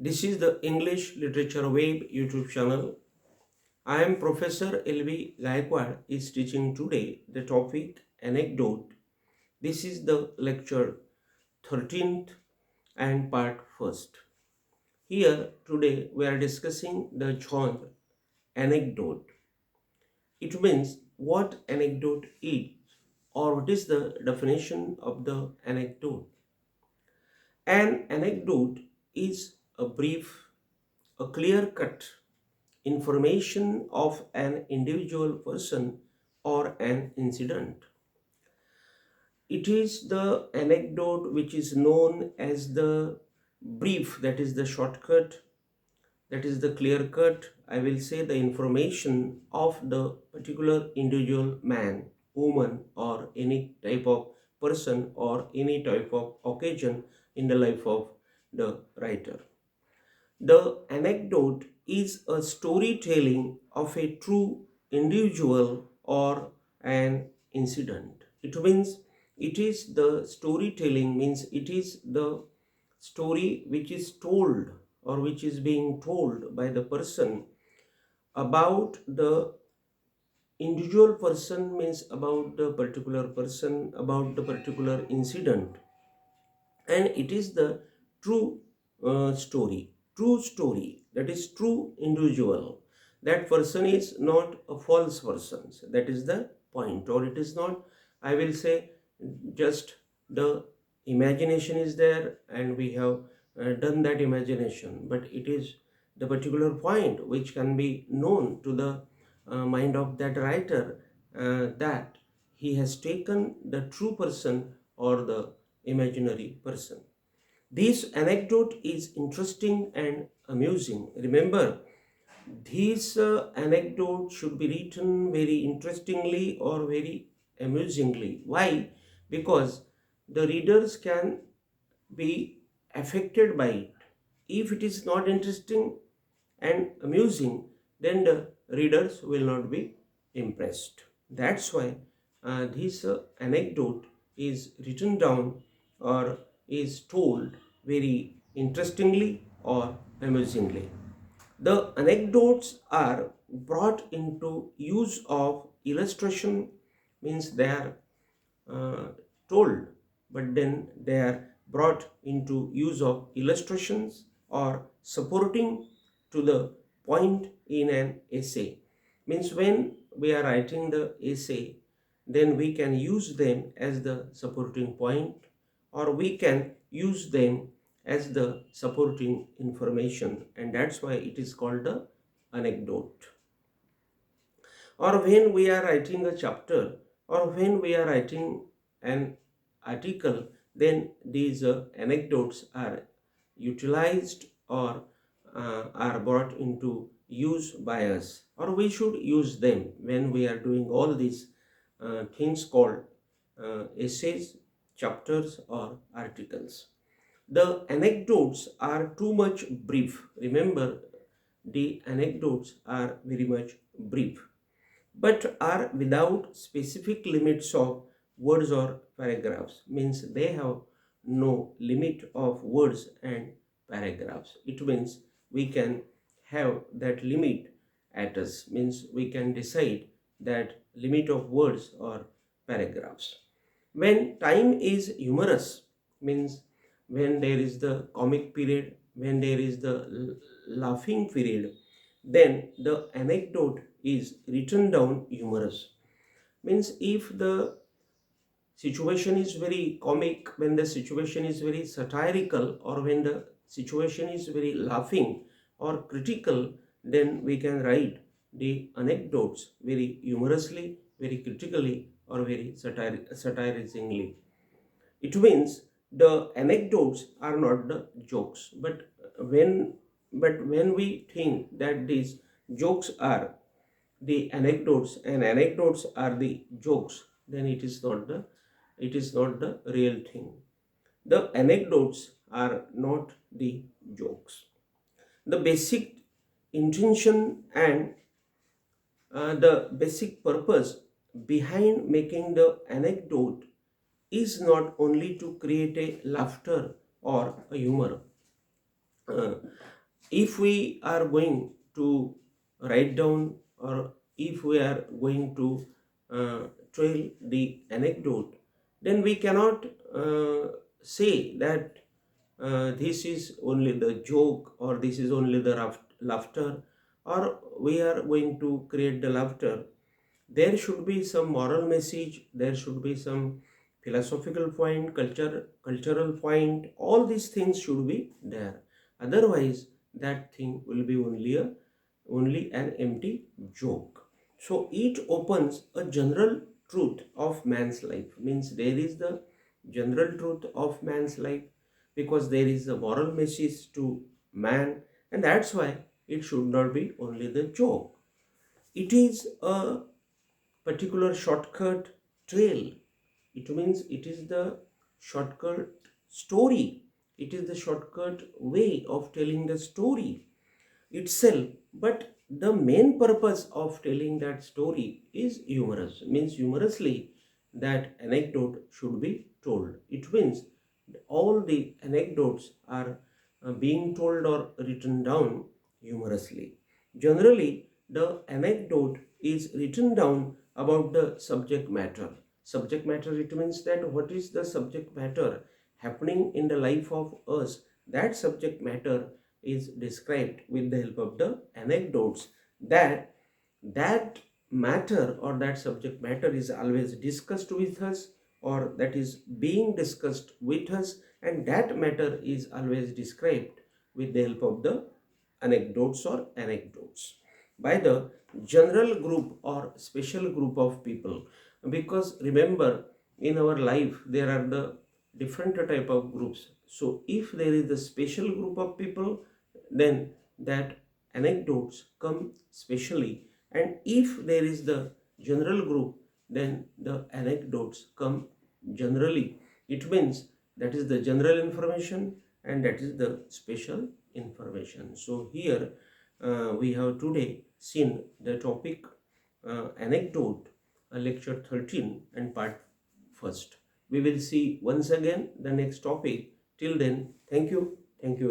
This is the English Literature Web YouTube channel. I am Professor L.B.Gayakawad is teaching today the topic Anecdote. This is the lecture 13th and part 1st. Here today we are discussing the genre anecdote. It means what anecdote is or what is the definition of the anecdote. An anecdote is a brief, a clear-cut information of an individual person or an incident. It is the anecdote which is known as the brief, that is the shortcut, that is the clear cut, I will say the information of the particular individual man, woman, or any type of person or any type of occasion in the life of the writer. The anecdote is a storytelling of a true individual or an incident. It means it is the storytelling, means it is the story which is told or which is being told by the person about the individual person, means about the particular person, about the particular incident, and it is the true story, that is true individual. That person is not a false person, that is the point. Or it is not, I will say, just the imagination is there and we have done that imagination, but it is the particular point which can be known to the mind of that writer, that he has taken the true person or the imaginary person. This anecdote is interesting and amusing. Remember, this anecdote should be written very interestingly or very amusingly. Why? Because the readers can be affected by it. If it is not interesting and amusing, then the readers will not be impressed. That's why this anecdote is written down or is told very interestingly or amusingly. The anecdotes are brought into use of illustration, means they are uh, told, but then they are brought into use of illustrations or supporting to the point in an essay. Means when we are writing the essay, then we can use them as the supporting point, or we can use them as the supporting information, and that's why it is called the anecdote. Or when we are writing a chapter or when we are writing an article, then these anecdotes are utilized or are brought into use by us, or we should use them when we are doing all these things called essays, chapters, or articles. The anecdotes are too much brief. Remember, the anecdotes are very much brief, but are without specific limits of words or paragraphs. Means they have no limit of words and paragraphs. It means we can have that limit at us, means we can decide that limit of words or paragraphs. When time is humorous, means when there is the comic period, when there is the laughing period, then the anecdote is written down humorous. Means if the situation is very comic, when the situation is very satirical, or when the situation is very laughing or critical, then we can write the anecdotes very humorously, very critically, or very satirizingly. It means the anecdotes are not the jokes, when when we think that these jokes are the anecdotes and anecdotes are the jokes, then it is not the real thing. The anecdotes are not the jokes. The basic intention and the basic purpose behind making the anecdote is not only to create a laughter or a humor, uh, if we are going to write down, or if we are going to tell the anecdote, then we cannot say that this is only the joke, or this is only the laughter, or we are going to create the laughter. There should be some moral message, there should be some philosophical point, cultural point. All these things should be there. Otherwise, that thing will be only an empty joke. So it opens a general truth of man's life. Means there is the general truth of man's life, because there is a moral message to man, and that's why it should not be only the joke. It is a particular shortcut trail. It means it is the shortcut story. It is the shortcut way of telling the story itself. But the main purpose of telling that story is humorous. Means humorously that anecdote should be told. It means all the anecdotes are being told or written down humorously. Generally, the anecdote is written down about the subject matter. Subject matter, it means that what is the subject matter happening in the life of us. That subject matter is described with the help of the anecdotes. That matter or that subject matter is always discussed with us, or that is being discussed with us, and that matter is always described with the help of the anecdotes or anecdotes by the general group or special group of people. Because remember, in our life there are the different type of groups. So if there is the special group of people, then that anecdotes come specially, and if there is the general group, then the anecdotes come generally. It means that is the general information, and that is the special information. So here we have today seen the topic anecdote, lecture 13 and part first. We will see once again the next topic. Till then, thank you. Thank you.